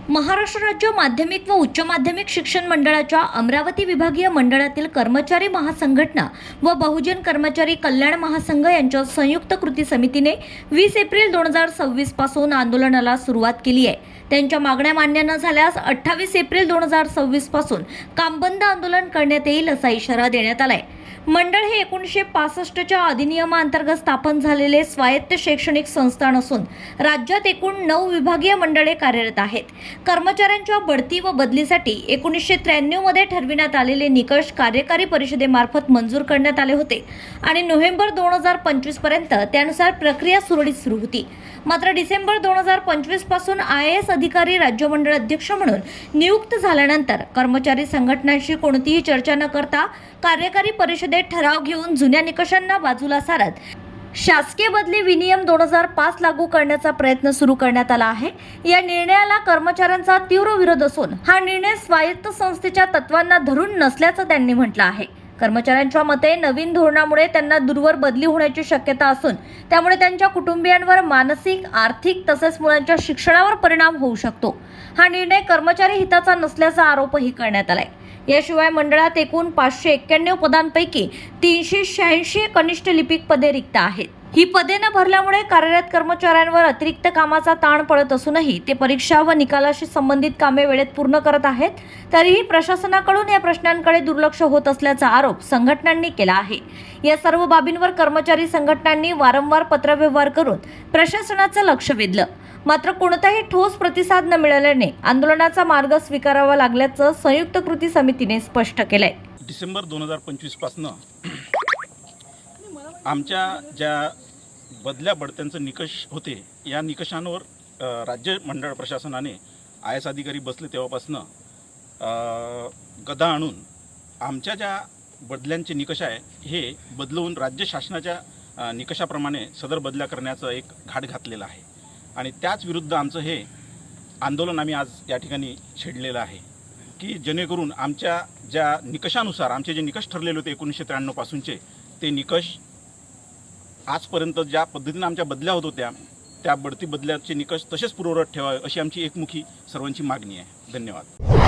महाराष्ट्र राज्य माध्यमिक व उच्च माध्यमिक शिक्षण मंडळाच्या अमरावती विभागीय मंडळातील कर्मचारी महासंघटना व बहुजन कर्मचारी कल्याण महासंघ यांच्या संयुक्त कृती समितीने 20 एप्रिल 2026 पासून आंदोलनाला सुरुवात केली आहे। त्यांच्या मागण्या मान्य न झाल्यास 28 एप्रिल 2026 पासून कामबंद आंदोलन करण्यात येईल असा इशारा देण्यात आलाय। मंडळ हे 1965च्या अधिनियमाअंतर्गत स्थापन झालेले स्वायत्त शैक्षणिक संस्थान असून राज्यात एकूण 9 विभागीय मंडळे कार्यरत आहेत। कर्मचाऱ्यांच्या बढती व बदलीसाठी 1993 मध्ये ठरविण्यात आलेले निकष कार्यकारी परिषदेमार्फत मंजूर करण्यात आले होते आणि नोव्हेंबर 2025 पर्यंत त्यानुसार प्रक्रिया सुरळीत सुरू होती। मात्र डिसेंबर 2025 पासून IAS अधिकारी राज्य मंडळ अध्यक्ष म्हणून नियुक्त झाल्यानंतर कर्मचारी संघटनांशी कोणतीही चर्चा न करता कार्यकारी परिषदेत ठराव घेऊन जुन्या निकषांना बाजूला सारत शासकीय बदली विनियम 2005 लागू करण्याचा प्रयत्न सुरू करण्यात आला आहे। या निर्णयाला कर्मचाऱ्यांचा तीव्र विरोध असून हा निर्णय स्वायत्त संस्थेच्या तत्वांना धरून नसल्याचं त्यांनी म्हटलं आहे। कर्मचाऱ्यांच्या मते नवीन धोरणामुळे त्यांना दूरवर बदली होण्याची शक्यता असून त्यामुळे त्यांच्या कुटुंबियांवर मानसिक, आर्थिक तसेच मुलांच्या शिक्षणावर परिणाम होऊ शकतो। हा निर्णय कर्मचारी हिताचा नसल्याचा आरोपही करण्यात आलाय। याशिवाय मंडळात एकूण 591 पदांपैकी 386 कनिष्ठ लिपिक पदे रिक्त आहेत। ही पदे न भरल्यामुळे कार्यरत कर्मचाऱ्यांवर अतिरिक्त कामाचा ताण पडत असूनही ते परीक्षा व निकालाशी संबंधित कामे वेळेत पूर्ण करत आहेत, तरीही प्रशासनाकडून या प्रश्नांकडे दुर्लक्ष होत असल्याचा आरोप संघटनांनी केला आहे। या सर्व बाबींवर कर्मचारी संघटनांनी वारंवार पत्रव्यवहार करून प्रशासनाचं लक्ष वेधलं, मात्र कोणताही ठोस प्रतिसाद न मिळाल्याने आंदोलनाचा मार्ग स्वीकारावा लागल्याचं संयुक्त कृती समितीने स्पष्ट केलंय। डिसेंबर 2025 पासून आमच्या ज्या बदल्या बढत्यांचे निकष होते या निकषांवर राज्य मंडळ प्रशासनाने IAS अधिकारी बसले तेव्हापासून गदा आणून आमच्या ज्या बदल्यांचे निकष आहे हे बदलवून राज्य शासनाच्या निकषाप्रमाणे सदर बदल्या करण्याचं एक घाट घातलेला आहे आणि त्याच विरुद्ध आमचं हे आंदोलन आम्ही आज या ठिकाणी छेडलेलं आहे की जेणेकरून आमच्या ज्या निकषानुसार आमचे जे निकष ठरलेले होते 1993 पासूनचे ते निकष आजपर्यंत ज्या पद्धतीने आमच्या बदल्या होत होत्या त्या बढती बदल्याचे निकष तसेच पूर्ववत ठेवावे अशी आमची एकमुखी सर्वांची मागणी आहे। धन्यवाद।